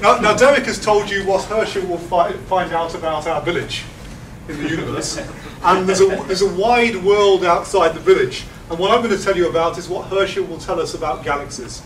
Now Derek has told you what Herschel will find out about our village in the universe, and there's a wide world outside the village. And what I'm going to tell you about is what Herschel will tell us about galaxies.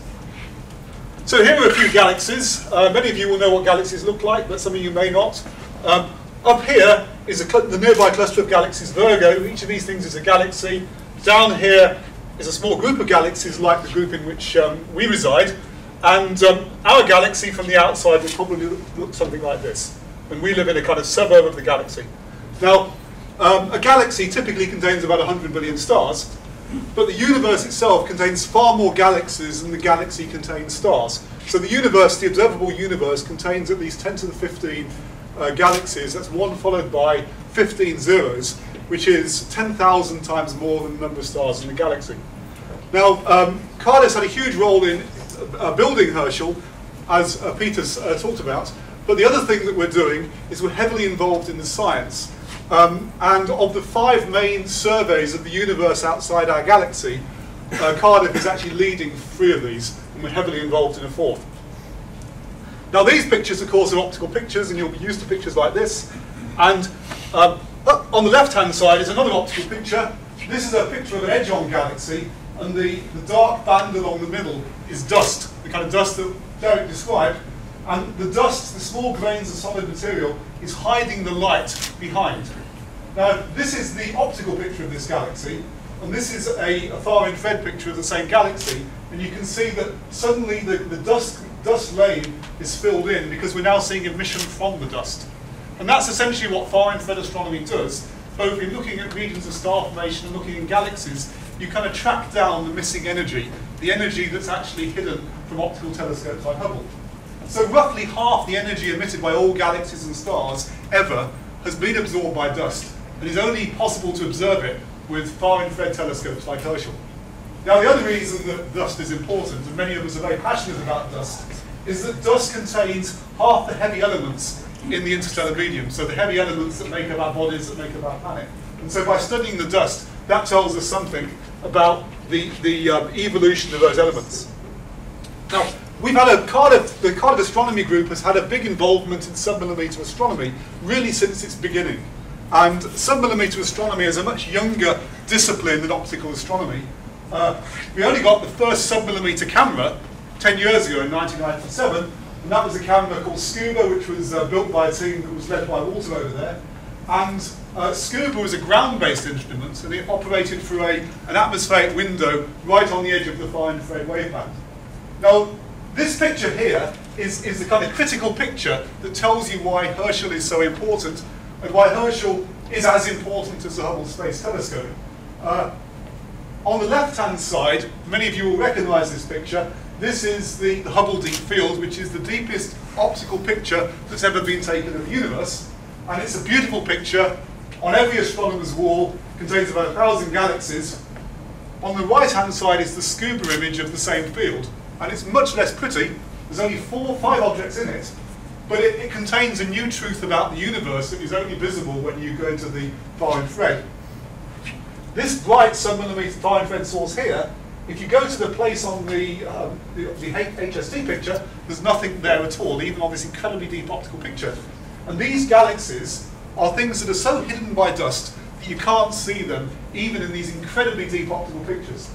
So here are a few galaxies. Many of you will know what galaxies look like, but some of you may not. Up here is the nearby cluster of galaxies Virgo. Each of these things is a galaxy. Down here is a small group of galaxies like the group in which we reside. And our galaxy from the outside will probably look something like this. And we live in a kind of suburb of the galaxy. Now, a galaxy typically contains about 100 billion stars. But the universe itself contains far more galaxies than the galaxy contains stars. So the universe, the observable universe, contains at least 10 to the 15 galaxies. That's 1 followed by 15 zeros, which is 10,000 times more than the number of stars in the galaxy. Now, Cardiff had a huge role in building Herschel, as Peter's talked about. But the other thing that we're doing is we're heavily involved in the science. And of the 5 main surveys of the universe outside our galaxy, Cardiff is actually leading 3 of these, and we're heavily involved in a 4th. Now these pictures, of course, are optical pictures, and you'll be used to pictures like this. And up on the left-hand side is another optical picture. This is a picture of an edge-on galaxy, and the dark band along the middle is dust, the kind of dust that Derek described. And the dust, the small grains of solid material, is hiding the light behind. Now, this is the optical picture of this galaxy, and this is a far-infrared picture of the same galaxy. And you can see that suddenly the dust lane is filled in because we're now seeing emission from the dust. And that's essentially what far-infrared astronomy does. Both in looking at regions of star formation and looking in galaxies, you kind of track down the missing energy, the energy that's actually hidden from optical telescopes like Hubble. So roughly half the energy emitted by all galaxies and stars ever has been absorbed by dust, and is only possible to observe it with far-infrared telescopes like Herschel. Now the other reason that dust is important, and many of us are very passionate about dust, is that dust contains half the heavy elements in the interstellar medium, so the heavy elements that make up our bodies, that make up our planet. And so by studying the dust, that tells us something about the evolution of those elements. Now, we've had the Cardiff Astronomy Group has had a big involvement in submillimeter astronomy really since its beginning. And submillimeter astronomy is a much younger discipline than optical astronomy. We only got the first submillimeter camera 10 years ago in 1997, and that was a camera called Scuba, which was built by a team that was led by Walter over there. And Scuba was a ground-based instrument, and it operated through an atmospheric window right on the edge of the far-infrared waveband. Now, this picture here is the kind of critical picture that tells you why Herschel is so important, and why Herschel is as important as the Hubble Space Telescope. On the left-hand side, many of you will recognize this picture. This is the Hubble Deep Field, which is the deepest optical picture that's ever been taken of the universe. And it's a beautiful picture. On every astronomer's wall, contains about 1,000 galaxies. On the right-hand side is the Scuba image of the same field. And it's much less pretty. There's only 4 or 5 objects in it. But it contains a new truth about the universe that is only visible when you go into the far-infrared. This bright submillimeter far-infrared source here, if you go to the place on the HST picture, there's nothing there at all, even on this incredibly deep optical picture. And these galaxies are things that are so hidden by dust that you can't see them, even in these incredibly deep optical pictures.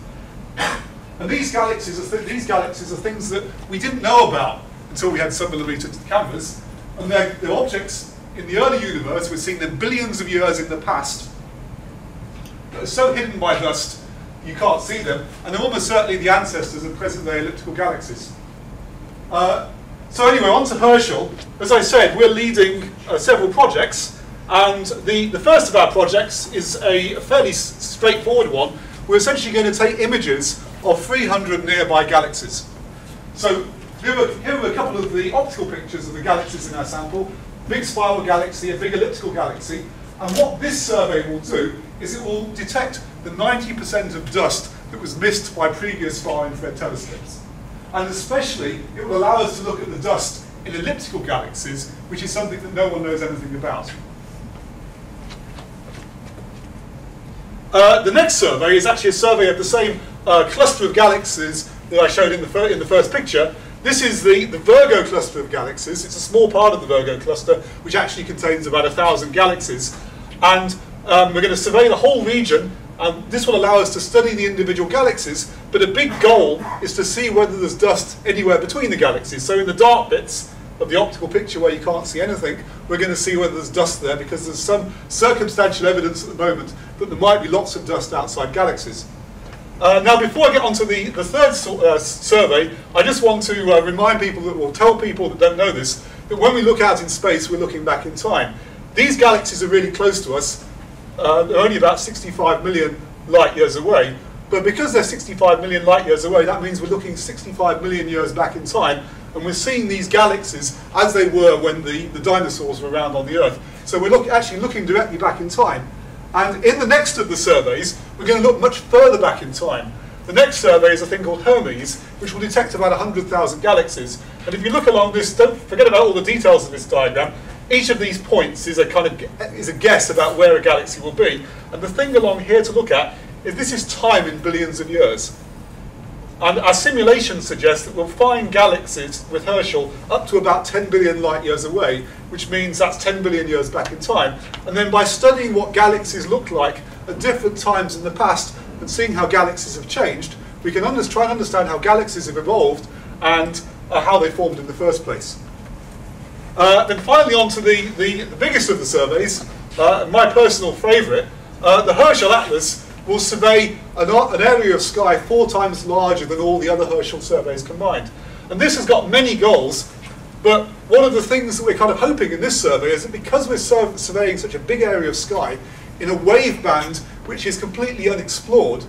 And these galaxies are things that we didn't know about until we had submillimeter cameras. And they're objects in the early universe. We're seeing them billions of years in the past. That are so hidden by dust, you can't see them. And they're almost certainly the ancestors of present-day elliptical galaxies. So anyway, on to Herschel. As I said, we're leading several projects. And the first of our projects is a fairly straightforward one. We're essentially going to take images of 300 nearby galaxies. So here are a couple of the optical pictures of the galaxies in our sample. Big spiral galaxy, a big elliptical galaxy. And what this survey will do is it will detect the 90% of dust that was missed by previous far-infrared telescopes. And especially, it will allow us to look at the dust in elliptical galaxies, which is something that no one knows anything about. The next survey is actually a survey of the same cluster of galaxies that I showed in the first picture, This is the Virgo cluster of galaxies. It's a small part of the Virgo cluster, which actually contains about 1,000 galaxies. And we're going to survey the whole region, and this will allow us to study the individual galaxies, but a big goal is to see whether there's dust anywhere between the galaxies. So in the dark bits of the optical picture where you can't see anything, we're going to see whether there's dust there, because there's some circumstantial evidence at the moment that there might be lots of dust outside galaxies. Now, before I get on to the third survey, I just want to remind people, or tell people that don't know this, that when we look out in space, we're looking back in time. These galaxies are really close to us. They're only about 65 million light years away. But because they're 65 million light years away, that means we're looking 65 million years back in time, and we're seeing these galaxies as they were when the dinosaurs were around on the Earth. So we're actually looking directly back in time. And in the next of the surveys, we're going to look much further back in time. The next survey is a thing called Hermes, which will detect about 100,000 galaxies. And if you look along this, don't forget about all the details of this diagram. Each of these points is a guess about where a galaxy will be. And the thing along here to look at is this is time in billions of years. And our simulations suggest that we'll find galaxies with Herschel up to about 10 billion light years away, which means that's 10 billion years back in time. And then by studying what galaxies look like at different times in the past and seeing how galaxies have changed, we can try and understand how galaxies have evolved and how they formed in the first place. Then finally on to the biggest of the surveys, my personal favourite, the Herschel Atlas will survey an area of sky 4 times larger than all the other Herschel surveys combined. And this has got many goals, but one of the things that we're kind of hoping in this survey is that because we're surveying such a big area of sky in a wave band which is completely unexplored,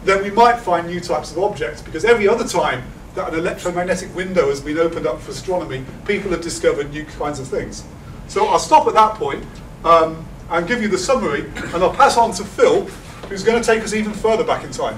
then we might find new types of objects, because every other time that an electromagnetic window has been opened up for astronomy, people have discovered new kinds of things. So I'll stop at that point and give you the summary, and I'll pass on to Phil, who's going to take us even further back in time.